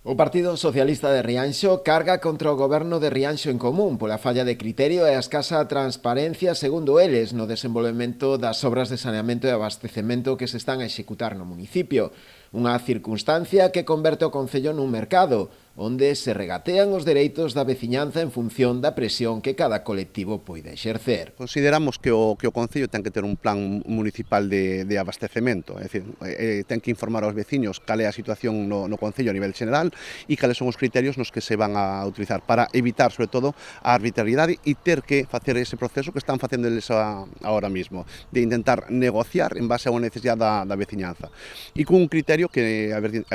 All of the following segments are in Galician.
O Partido Socialista de Rianxo carga contra o goberno de Rianxo en Común pola falla de criterio e a escasa transparencia, segundo eles, no desenvolvemento das obras de saneamento e abastecemento que se están a executar no municipio. Unha circunstancia que converte o Concello nun mercado, onde se regatean os dereitos da veciñanza en función da presión que cada colectivo poida exercer. Consideramos que o Concello ten que ter un plan municipal de abastecemento, é dicir, ten que informar aos veciños cal é a situación no Concello a nivel general e cales son os criterios nos que se van a utilizar para evitar, sobre todo, a arbitrariedade e ter que facer ese proceso que están facendo eles ahora mismo, de intentar negociar en base a unha necesidade da veciñanza. E con un criterio que, a ver,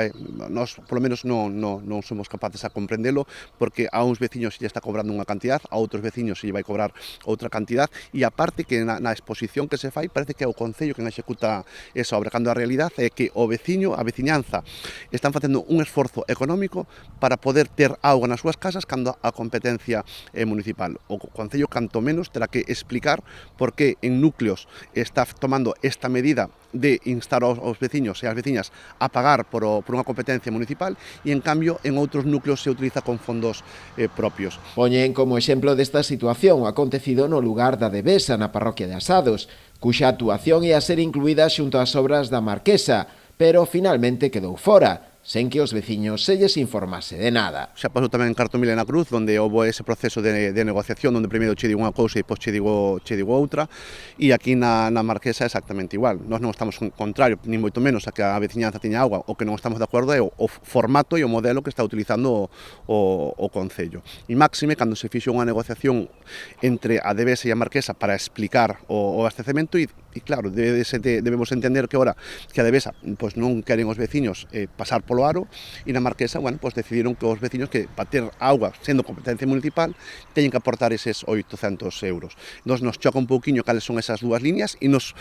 nós, polo menos, non somos capaces a comprendelo, porque a uns veciños se lle está cobrando unha cantidad, a outros veciños se lle vai cobrar outra cantidad, e aparte que na exposición que se fai parece que é o Concello quen executa esa obra, cando a realidade é que o veciño, a veciñanza, están facendo un esforzo económico para poder ter auga nas súas casas cando a competencia é municipal. O Concello, canto menos, terá que explicar por que en núcleos está tomando esta medida de instar aos veciños e ás veciñas a pagar por unha competencia municipal e, en cambio, en outros núcleos se utiliza con fondos propios. Poñen como exemplo desta situación o acontecido no lugar da Devesa, na parroquia de Asados, cuxa actuación ia ser incluída xunto ás obras da Marquesa, pero finalmente quedou fora, sen que os veciños se lles informase de nada. Xa pasou tamén en Cartomil e na Cruz, onde houve ese proceso de negociación, onde primeiro che digo unha cousa e depois che digo outra, e aquí na Marquesa é exactamente igual. Nós non estamos en contrario, nin moito menos, a que a veciñanza teña auga. O que non estamos de acordo é o formato e o modelo que está utilizando o Concello. E máxime, cando se fixo unha negociación entre a Devesa e a Marquesa para explicar o abastecemento, e claro, debemos entender que ahora que a Devesa pois non queren os veciños pasar polo aro, e na Marquesa, bueno, pois decidiron que os veciños que para ter auga, sendo competencia municipal, teñen que aportar eses 800 euros. Nos choca un pouquiño cales son esas dúas líneas e nos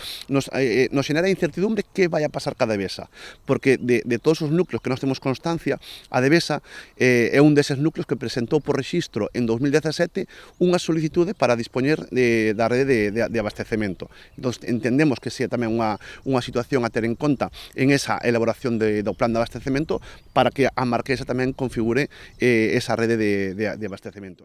xenera incertidumbre que vai a pasar ca Devesa, porque de todos os núcleos que nós temos constancia, a Devesa é un deses núcleos que presentou por rexistro en 2017 unha solicitude para dispoñer da rede de abastecemento. Entón, entendemos que sea tamén unha situación a ter en conta en esa elaboración do plan de abastecemento para que a Marquesa tamén configure esa rede de abastecemento.